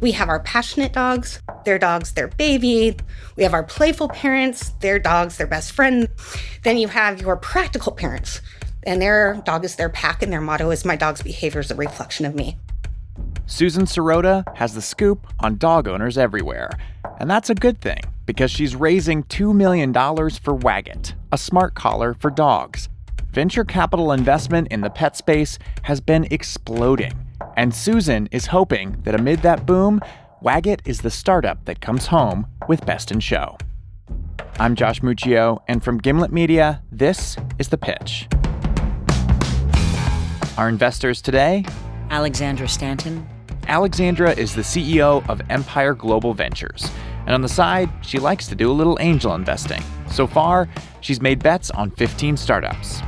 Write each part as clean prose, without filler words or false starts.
We have our passionate dogs, their baby. We have our playful parents, their dog's their best friend. Then you have your practical parents, and their dog is their pack, and their motto is, my dog's behavior is a reflection of me. Susan Sierota has the scoop on dog owners everywhere. And that's a good thing, because she's raising $2 million for Waggit, a smart collar for dogs. Venture capital investment in the pet space has been exploding. And Susan is hoping that amid that boom, Waggit is the startup that comes home with Best in Show. I'm Josh Muccio, and from Gimlet Media, this is The Pitch. Our investors today: Alexandra Stanton. Alexandra is the CEO of Empire Global Ventures. And on the side, she likes to do a little angel investing. So far, she's made bets on 15 startups.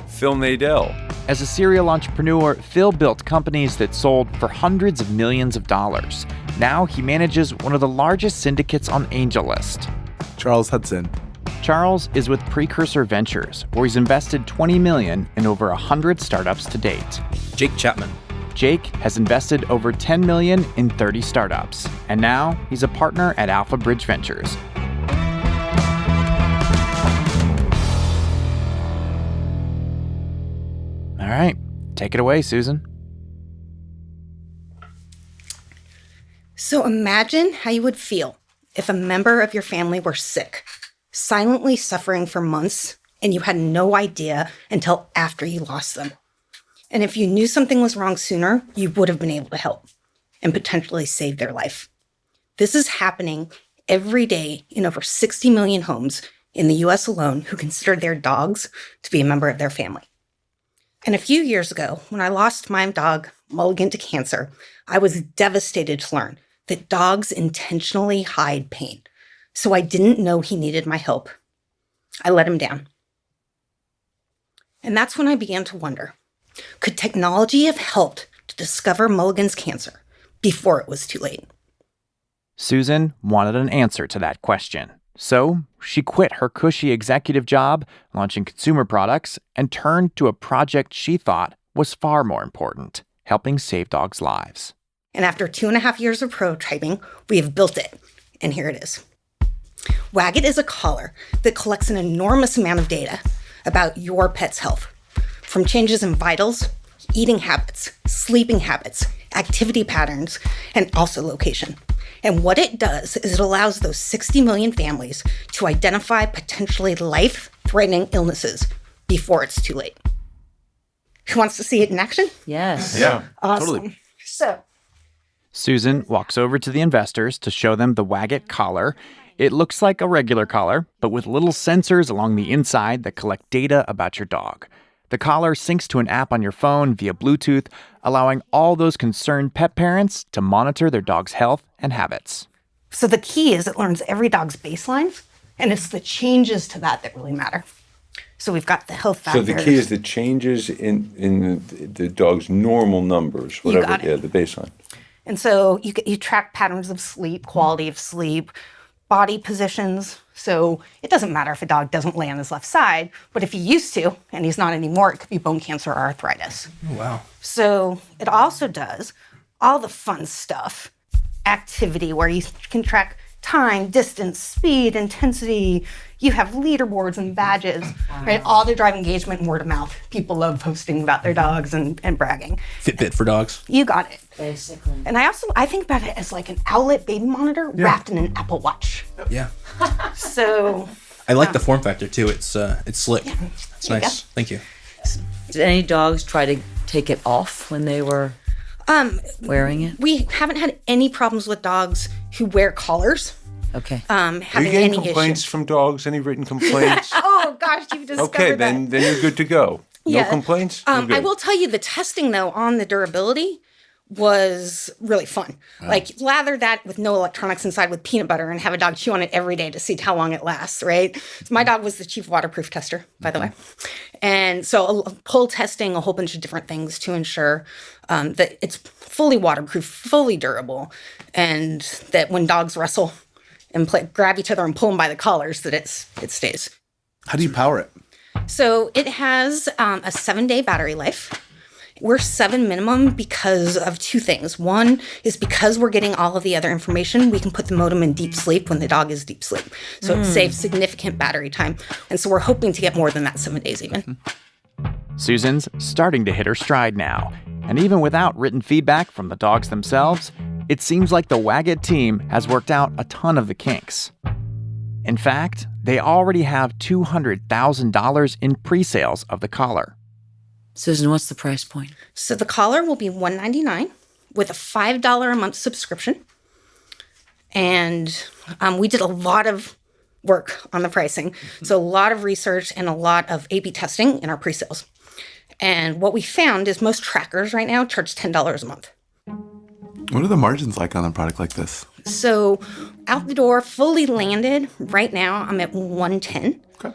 Phil Nadell. As a serial entrepreneur, Phil built companies that sold for hundreds of millions of dollars. Now he manages one of the largest syndicates on AngelList. Charles Hudson. Charles is with Precursor Ventures, where he's invested $20 million in over 100 startups to date. Jake Chapman. Jake has invested over $10 million in 30 startups, and now he's a partner at Alpha Bridge Ventures. All right, take it away, Susan. So imagine how you would feel if a member of your family were sick, silently suffering for months, and you had no idea until after you lost them. And if you knew something was wrong sooner, you would have been able to help and potentially save their life. This is happening every day in over 60 million homes in the US alone who consider their dogs to be a member of their family. And a few years ago, when I lost my dog, Mulligan, to cancer, I was devastated to learn that dogs intentionally hide pain. So I didn't know he needed my help. I let him down. And that's when I began to wonder, could technology have helped to discover Mulligan's cancer before it was too late? Susan wanted an answer to that question. So she quit her cushy executive job, launching consumer products, and turned to a project she thought was far more important: helping save dogs' lives. And after 2.5 years of prototyping, we have built it. And here it is. Waggit is a collar that collects an enormous amount of data about your pet's health, from changes in vitals, eating habits, sleeping habits, activity patterns, and also location. And what it does is it allows those 60 million families to identify potentially life-threatening illnesses before it's too late. Who wants to see it in action? Yes. Yeah, Awesome. totally. So, Susan walks over to the investors to show them the Waggit collar. It looks like a regular collar, but with little sensors along the inside that collect data about your dog. The collar syncs to an app on your phone via Bluetooth, allowing all those concerned pet parents to monitor their dog's health and habits. So the key is it learns every dog's baselines, and it's the changes to that really matter. So we've got the health factors. So the key is the changes in the dog's normal numbers, whatever, got it. the baseline. And so you track patterns of sleep, quality of sleep, body positions. So it doesn't matter if a dog doesn't lay on his left side, but if he used to, and he's not anymore, it could be bone cancer or arthritis. Oh, wow. So it also does all the fun stuff, activity, where you can track time, distance, speed, intensity. You have leaderboards and badges, right? All to drive engagement and word of mouth. People love posting about their dogs and bragging. Fitbit for dogs. You got it. Basically. And I think about it as like an owlet baby monitor wrapped in an Apple Watch. Yeah. So I like the form factor too. It's slick. It's There you nice. go. Thank you. Did any dogs try to take it off when they were wearing it? we haven't had any problems with dogs who wear collars. Okay. Are you Having getting any complaints issue. from dogs? Any written complaints? Oh gosh, you've discovered Okay, that. then you're good to go. Yeah. No complaints? You're I good. will tell you the testing though on the durability was really fun. Like lather that with no electronics inside with peanut butter and have a dog chew on it every day to see how long it lasts, right? So my dog was the chief waterproof tester, by the way. And so pull testing a whole bunch of different things to ensure that it's fully waterproof, fully durable, and that when dogs wrestle and grab each other and pull them by the collars, that it stays. How do you power it? So it has a 7-day battery life. We're 7 minimum because of 2 things. One is because we're getting all of the other information, we can put the modem in deep sleep when the dog is deep sleep. So it saves significant battery time. And so we're hoping to get more than that 7 days even. Susan's starting to hit her stride now. And even without written feedback from the dogs themselves, it seems like the Waggit team has worked out a ton of the kinks. In fact, they already have $200,000 in pre-sales of the collar. Susan, what's the price point? So the collar will be $199 with a $5 a month subscription. And we did a lot of work on the pricing. So a lot of research and a lot of A/B testing in our pre-sales. And what we found is most trackers right now charge $10 a month. What are the margins like on a product like this? So out the door, fully landed, right now I'm at 110. Okay.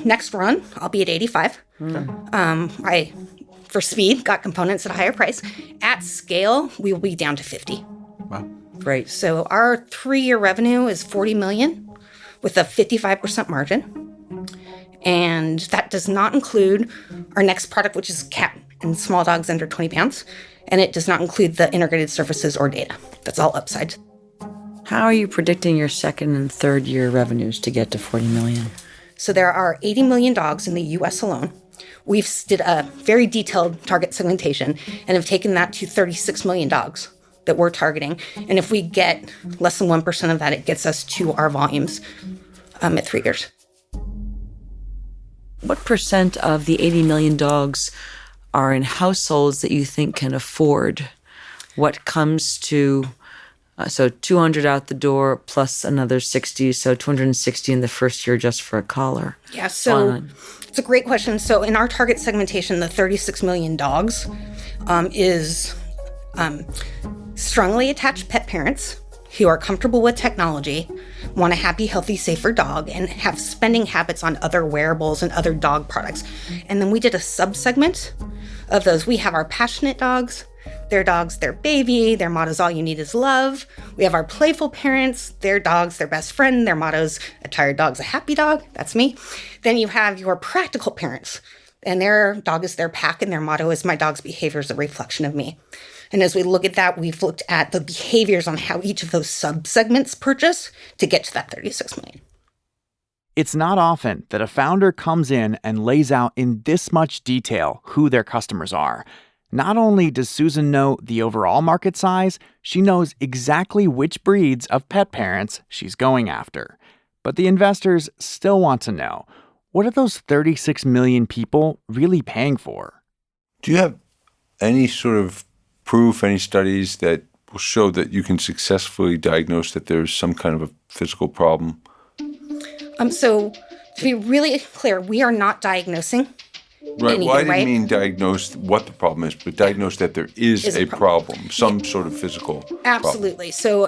Next run, I'll be at 85. I, for speed, got components at a higher price. At scale, we will be down to 50. Wow. Great. So our 3-year revenue is $40 million with a 55% margin. And that does not include our next product, which is cat and small dogs under 20 pounds. And it does not include the integrated services or data. That's all upside. How are you predicting your 2nd and 3rd year revenues to get to 40 million? So there are 80 million dogs in the U.S. alone. We've did a very detailed target segmentation and have taken that to 36 million dogs that we're targeting. And if we get less than 1% of that, it gets us to our volumes at 3 years. What percent of the 80 million dogs are in households that you think can afford what comes to, so 200 out the door plus another 60, so 260 in the first year just for a collar? Yeah, so it's a great question. So in our target segmentation, the 36 million dogs is strongly attached pet parents who are comfortable with technology, want a happy, healthy, safer dog, and have spending habits on other wearables and other dog products. And then we did a sub-segment of those. We have our passionate dogs, their baby, their motto's all you need is love. We have our playful parents, their dog's their best friend, their motto's a tired dog's a happy dog. That's me. Then you have your practical parents, and their dog is their pack, and their motto is my dog's behavior is a reflection of me. And as we look at that, we've looked at the behaviors on how each of those sub-segments purchase to get to that 36 million. It's not often that a founder comes in and lays out in this much detail who their customers are. Not only does Susan know the overall market size, she knows exactly which breeds of pet parents she's going after. But the investors still want to know, what are those 36 million people really paying for? Do you have any sort of proof, any studies that will show that you can successfully diagnose that there's some kind of a physical problem? So to be really clear, we are not diagnosing Right. anything, Well, I didn't right? mean diagnose what the problem is, but diagnose that there is a problem, some sort of physical Absolutely. So Or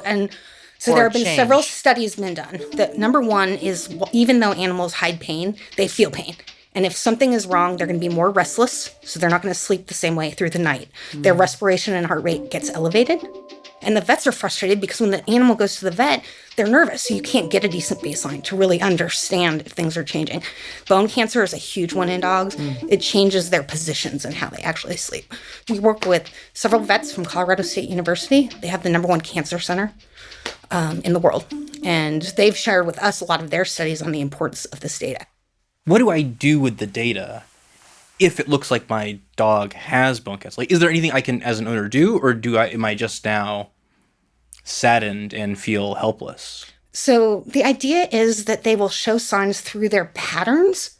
there have been change. several studies been done. That number one is even though animals hide pain, they feel pain. And if something is wrong, they're going to be more restless, so they're not going to sleep the same way through the night. Their respiration and heart rate gets elevated. And the vets are frustrated because when the animal goes to the vet, they're nervous, so you can't get a decent baseline to really understand if things are changing. Bone cancer is a huge one in dogs. It changes their positions and how they actually sleep. We work with several vets from Colorado State University. They have the #1 cancer center in the world. And they've shared with us a lot of their studies on the importance of this data. What do I do with the data if it looks like my dog has bone cancer? Like, is there anything I can, as an owner, do, or am I just now saddened and feel helpless? So the idea is that they will show signs through their patterns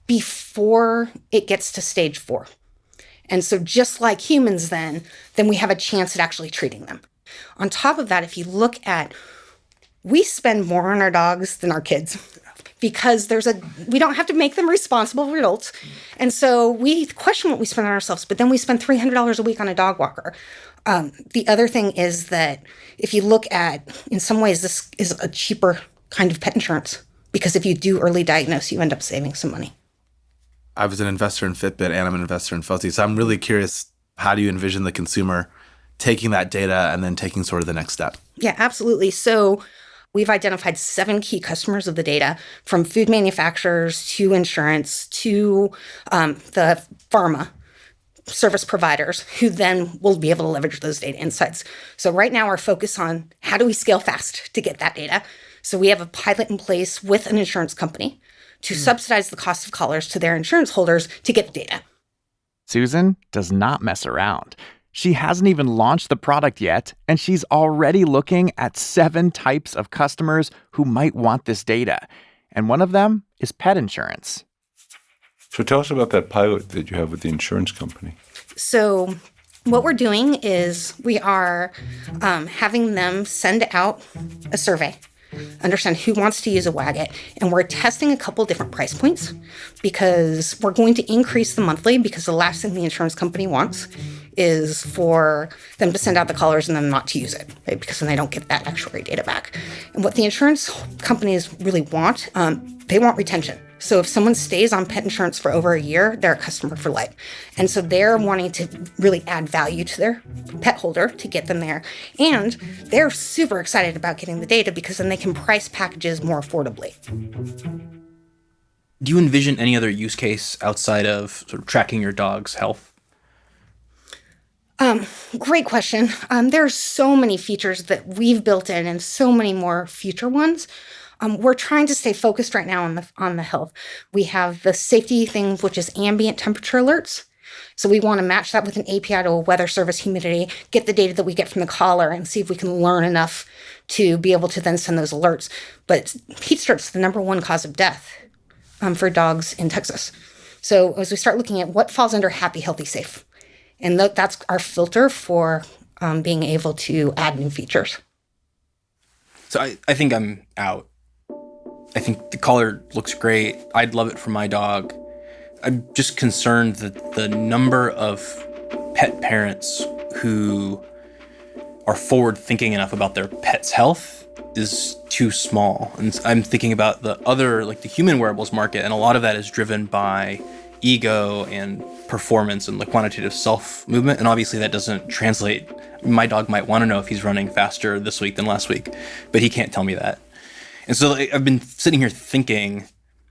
before it gets to stage 4. And so just like humans then we have a chance at actually treating them. On top of that, if you look at, we spend more on our dogs than our kids because we don't have to make them responsible for adults. And so we question what we spend on ourselves, but then we spend $300 a week on a dog walker. The other thing is that if you look at, in some ways, this is a cheaper kind of pet insurance because if you do early diagnose, you end up saving some money. I was an investor in Fitbit and I'm an investor in Fuzzy. So I'm really curious, how do you envision the consumer taking that data and then taking sort of the next step? Yeah, absolutely. So we've identified 7 key customers of the data, from food manufacturers to insurance to the pharma. service providers who then will be able to leverage those data insights. So right now our focus on how do we scale fast to get that data. So we have a pilot in place with an insurance company to subsidize the cost of collars to their insurance holders to get the data. Susan does not mess around. She hasn't even launched the product yet, and she's already looking at 7 types of customers who might want this data. And one of them is pet insurance. So tell us about that pilot that you have with the insurance company. So what we're doing is we are having them send out a survey, understand who wants to use a Waggit, and we're testing a couple different price points because we're going to increase the monthly, because the last thing the insurance company wants is for them to send out the collars and then not to use it, right? Because then they don't get that actuary data back. And what the insurance companies really want, they want retention. So if someone stays on pet insurance for over a year, they're a customer for life. And so they're wanting to really add value to their pet holder to get them there. And they're super excited about getting the data because then they can price packages more affordably. Do you envision any other use case outside of sort of tracking your dog's health? Great question. There are so many features that we've built in and so many more future ones. We're trying to stay focused right now on the health. We have the safety thing, which is ambient temperature alerts. So we want to match that with an API to a weather service, humidity, get the data that we get from the collar and see if we can learn enough to be able to then send those alerts. But heat stroke's the number 1 cause of death for dogs in Texas. So as we start looking at what falls under happy, healthy, safe, and that's our filter for being able to add new features. So I think I'm out. I think the collar looks great. I'd love it for my dog. I'm just concerned that the number of pet parents who are forward thinking enough about their pet's health is too small. And I'm thinking about the other, like the human wearables market, and a lot of that is driven by ego and performance and the quantitative self movement. And obviously that doesn't translate. My dog might want to know if he's running faster this week than last week, but he can't tell me that. And so I've been sitting here thinking,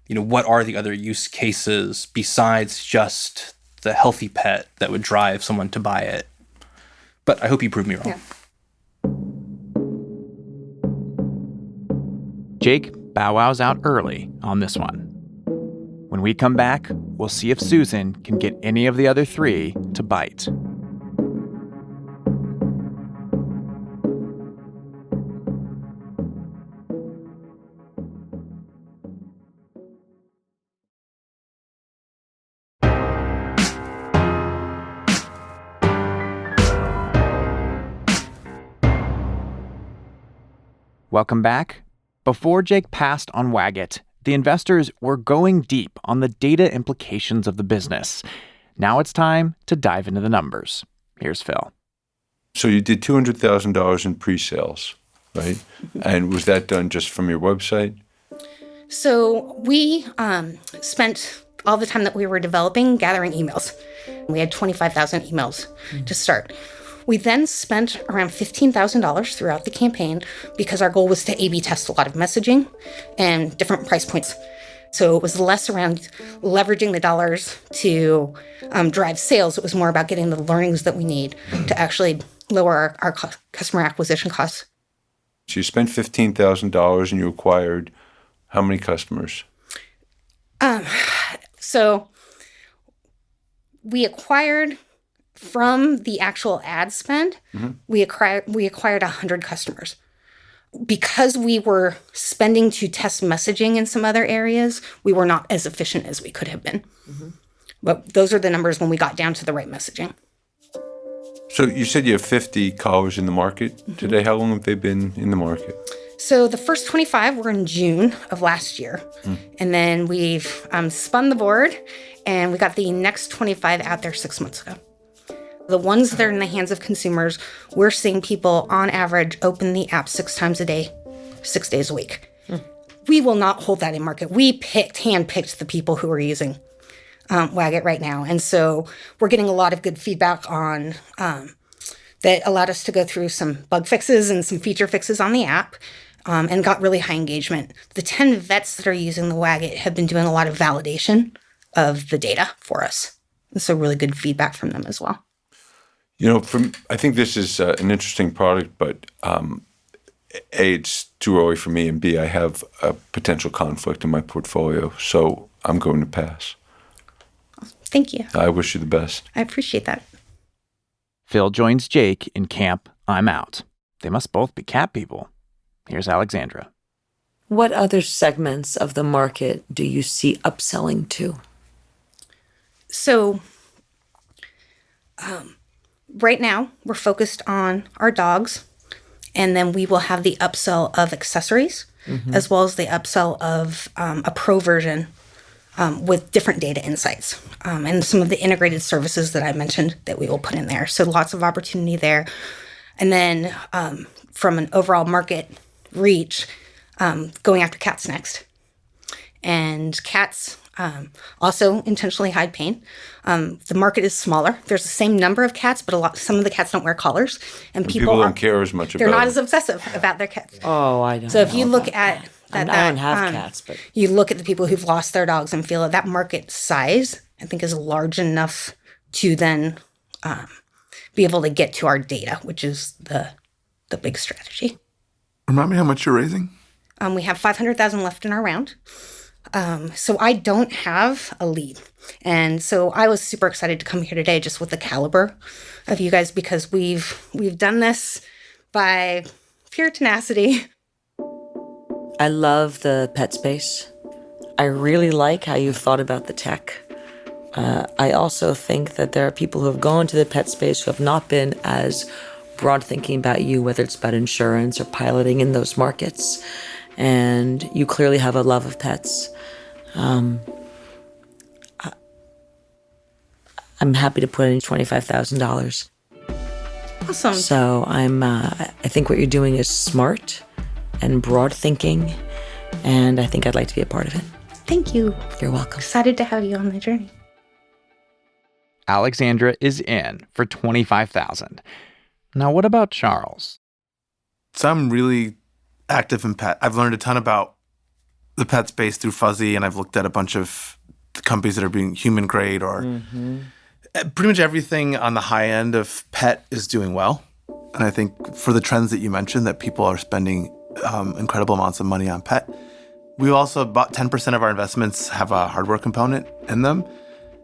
what are the other use cases besides just the healthy pet that would drive someone to buy it? But I hope you prove me wrong. Yeah. Jake bow wows out early on this one. When we come back, we'll see if Susan can get any of the other 3 to bite. Welcome back. Before Jake passed on Waggit, the investors were going deep on the data implications of the business. Now it's time to dive into the numbers. Here's Phil. So you did $200,000 in pre-sales, right? And was that done just from your website? So we spent all the time that we were developing gathering emails. We had 25,000 emails to start. We then spent around $15,000 throughout the campaign because our goal was to A/B test a lot of messaging and different price points. So it was less around leveraging the dollars to drive sales. It was more about getting the learnings that we need to actually lower our customer acquisition costs. So you spent $15,000 and you acquired how many customers? So we acquired from the actual ad spend, we acquired 100 customers. Because we were spending to test messaging in some other areas, we were not as efficient as we could have been. But those are the numbers when we got down to the right messaging. So you said you have 50 collars in the market today. How long have they been in the market? So the first 25 were in June of last year. And then we've spun the board and we got the next 25 out there 6 months ago. The ones that are in the hands of consumers, we're seeing people on average open the app 6 times a day, 6 days a week. We will not hold that in market. We handpicked the people who are using Waggit right now. And so we're getting a lot of good feedback on that allowed us to go through some bug fixes and some feature fixes on the app and got really high engagement. The 10 vets that are using the Waggit have been doing a lot of validation of the data for us. So really good feedback from them as well. I think this is an interesting product, but A, it's too early for me, and B, I have a potential conflict in my portfolio, so I'm going to pass. Thank you. I wish you the best. I appreciate that. Phil joins Jake in camp I'm Out. They must both be cat people. Here's Alexandra. What other segments of the market do you see upselling to? So right now, we're focused on our dogs, and then we will have the upsell of accessories, as well as the upsell of a pro version with different data insights and some of the integrated services that I mentioned that we will put in there. So lots of opportunity there. And then from an overall market reach, going after cats next. And cats also intentionally hide pain. The market is smaller. There's the same number of cats, but some of the cats don't wear collars, and People don't care as much they're about not it. as obsessive about their cats. Oh, I don't So if know you look about at that. that, I don't have cats, but you look at the people who've lost their dogs and feel that market size, I think, is large enough to then be able to get to our data, which is the big strategy. Remind me how much you're raising? We have 500,000 left in our round. So I don't have a lead. And so I was super excited to come here today just with the caliber of you guys, because we've done this by pure tenacity. I love the pet space. I really like how you've thought about the tech. I also think that there are people who have gone to the pet space who have not been as broad thinking about you, whether it's about insurance or piloting in those markets. And you clearly have a love of pets. I'm happy to put in $25,000. Awesome. So I think what you're doing is smart and broad thinking, and I think I'd like to be a part of it. Thank you. You're welcome. Excited to have you on the journey. Alexandra is in for $25,000. Now, what about Charles? So I'm really active in pet. I've learned a ton about the pet space through Fuzzy, and I've looked at a bunch of companies that are being human grade or pretty much everything on the high end of pet is doing well. And I think for the trends that you mentioned, that people are spending incredible amounts of money on pet. We also, about 10% of our investments have a hardware component in them.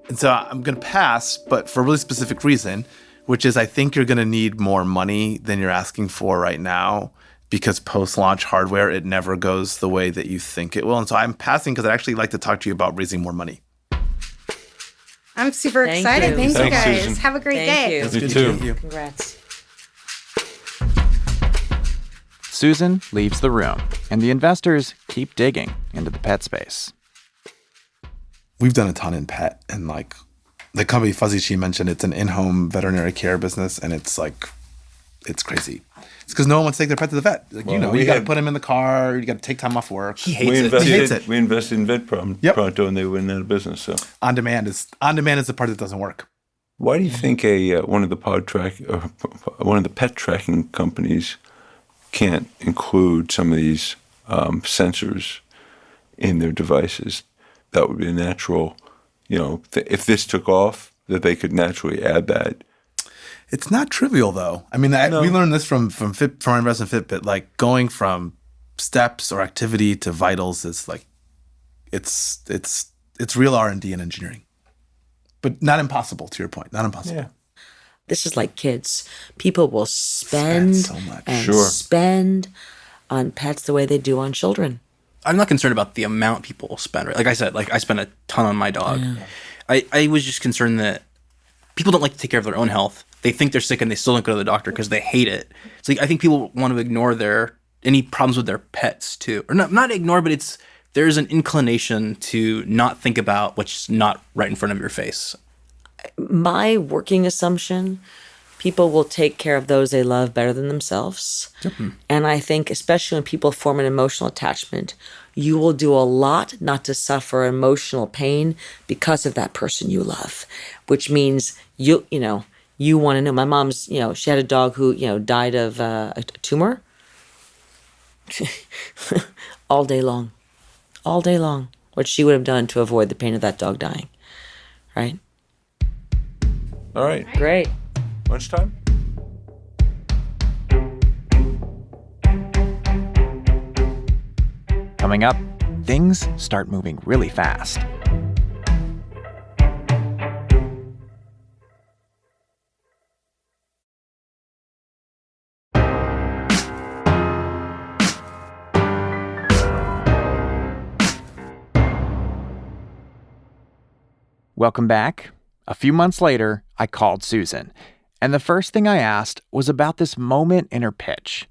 And so I'm going to pass, but for a really specific reason, which is I think you're going to need more money than you're asking for right now, because post-launch hardware, it never goes the way that you think it will. And so I'm passing because I'd actually like to talk to you about raising more money. I'm super Thank excited. you. Thanks, you Thanks, guys. Susan. Have a great Thank day. you. It's You good too. to meet you. Congrats. Susan leaves the room, and the investors keep digging into the pet space. We've done a ton in pet, and like the company Fuzzy she mentioned, it's an in-home veterinary care business, and it's crazy. It's because no one wants to take their pet to the vet. Like, Well, you got to put him in the car, you got to take time off work. He hates We it. invested, He hates it. We invested in Vet Yep. Pronto, and they went out of business. So, On demand is the part that doesn't work. why do you think one of the pet tracking companies can't include some of these sensors in their devices? That would be a natural, if this took off, that they could naturally add that. It's not trivial though. I mean, we learned this from our investment in Fitbit. Like going from steps or activity to vitals is like, it's real R&D and engineering, but not impossible. To your point, not impossible. Yeah. This is like kids. People will spend so much. and Sure. spend on pets the way they do on children. I'm not concerned about the amount people will spend. Right? Like I said, I spend a ton on my dog. Yeah. I was just concerned that people don't like to take care of their own health. They think they're sick and they still don't go to the doctor because they hate it. It's like I think people want to ignore any problems with their pets too, or not ignore, but there's an inclination to not think about what's not right in front of your face. My working assumption, people will take care of those they love better than themselves. And I think especially when people form an emotional attachment, you will do a lot not to suffer emotional pain because of that person you love, which means you want to know. My mom's, she had a dog who, died of a tumor. All day long, what she would have done to avoid the pain of that dog dying, right? All right. Great. Lunchtime? Coming up, things start moving really fast. Welcome back. A few months later, I called Susan, and the first thing I asked was about this moment in her pitch.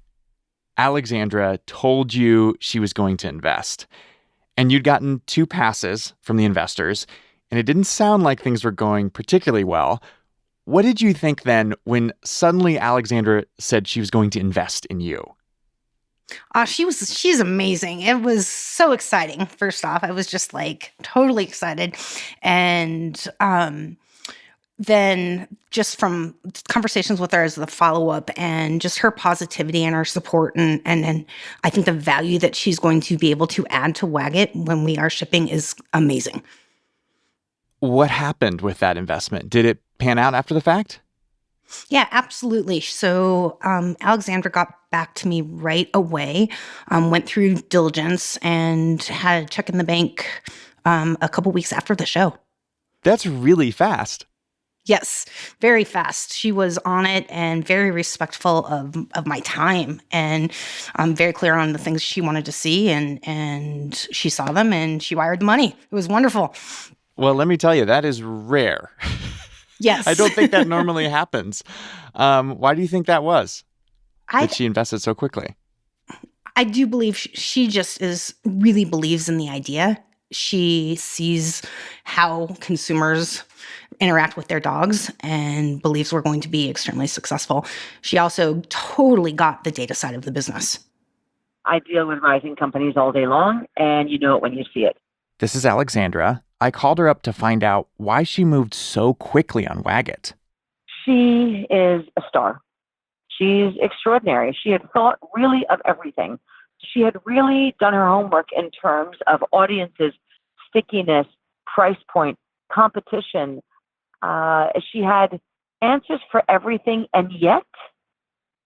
Alexandra told you she was going to invest, and you'd gotten 2 passes from the investors, and it didn't sound like things were going particularly well. What did you think then when suddenly Alexandra said she was going to invest in you? She's amazing. It was so exciting. First off, I was just like totally excited. And then just from conversations with her as the follow-up and just her positivity and her support and I think the value that she's going to be able to add to Waggit when we are shipping is amazing. What happened with that investment? Did it pan out after the fact? Yeah, absolutely. So Alexandra got back to me right away, went through diligence, and had a check in the bank a couple weeks after the show. That's really fast. Yes, very fast. She was on it and very respectful of my time, and very clear on the things she wanted to see, and she saw them and she wired the money. It was wonderful. Well, let me tell you, that is rare. Yes. I don't think that normally happens. Why do you think that was? That she invested so quickly? I do believe she just really believes in the idea. She sees how consumers interact with their dogs and believes we're going to be extremely successful. She also totally got the data side of the business. I deal with rising companies all day long, and you know it when you see it. This is Alexandra. I called her up to find out why she moved so quickly on Waggit. She is a star. She's extraordinary. She had thought really of everything. She had really done her homework in terms of audiences, stickiness, price point, competition. She had answers for everything, and yet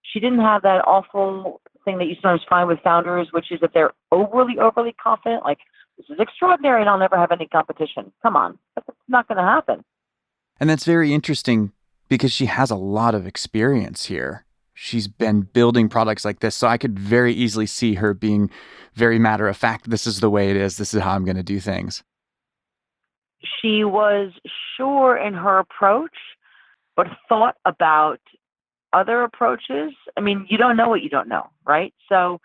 she didn't have that awful thing that you sometimes find with founders, which is that they're overly confident, like, this is extraordinary and I'll never have any competition. Come on, that's not going to happen. And that's very interesting because she has a lot of experience here. She's been building products like this, so I could very easily see her being very matter of fact. This is the way it is. This is how I'm going to do things. She was sure in her approach, but thought about other approaches. I mean, you don't know what you don't know, right? So,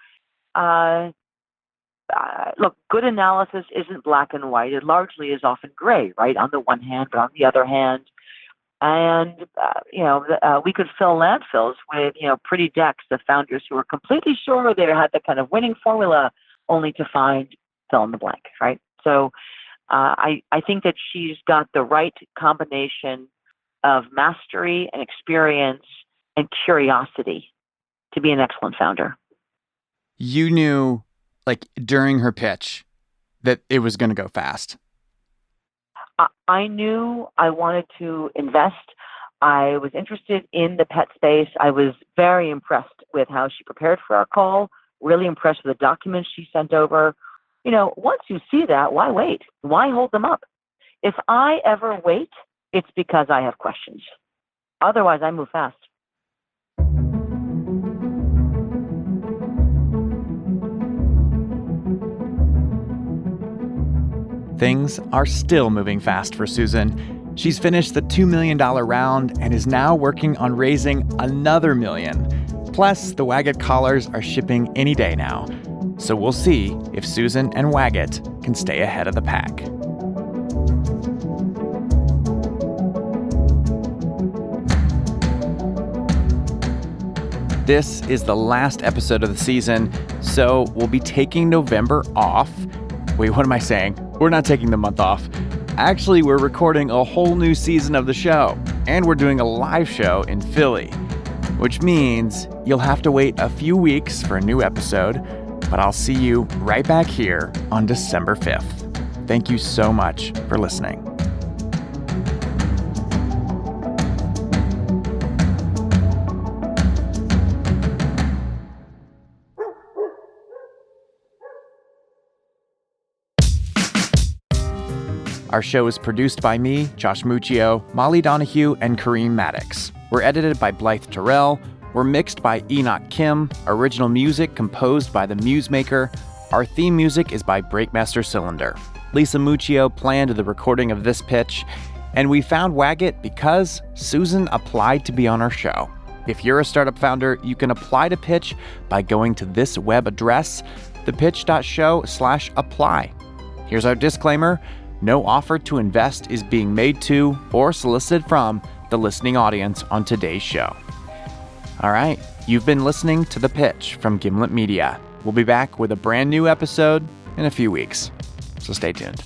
look, good analysis isn't black and white. It largely is often gray, right? On the one hand, but on the other hand, and we could fill landfills with pretty decks of founders who were completely sure they had the kind of winning formula, only to find fill in the blank, right? So I think that she's got the right combination of mastery and experience and curiosity to be an excellent founder. You knew, like, during her pitch that it was going to go fast. I knew I wanted to invest. I was interested in the pet space. I was very impressed with how she prepared for our call, really impressed with the documents she sent over. Once you see that, why wait? Why hold them up? If I ever wait, it's because I have questions. Otherwise, I move fast. Things are still moving fast for Susan. She's finished the $2 million round and is now working on raising another $1 million. Plus, the Waggit collars are shipping any day now. So we'll see if Susan and Waggit can stay ahead of the pack. This is the last episode of the season, so we'll be taking November off. Wait, what am I saying? We're not taking the month off. Actually, we're recording a whole new season of the show, and we're doing a live show in Philly, which means you'll have to wait a few weeks for a new episode, but I'll see you right back here on December 5th. Thank you so much for listening. Our show is produced by me, Josh Muccio, Molly Donahue, and Kareem Maddox. We're edited by Blythe Terrell. We're mixed by Enoch Kim. Original music composed by The Musemaker. Our theme music is by Breakmaster Cylinder. Lisa Muccio planned the recording of this pitch, and we found Waggit because Susan applied to be on our show. If you're a startup founder, you can apply to pitch by going to this web address, thepitch.show/apply. Here's our disclaimer. No offer to invest is being made to or solicited from the listening audience on today's show. All right, you've been listening to The Pitch from Gimlet Media. We'll be back with a brand new episode in a few weeks, so stay tuned.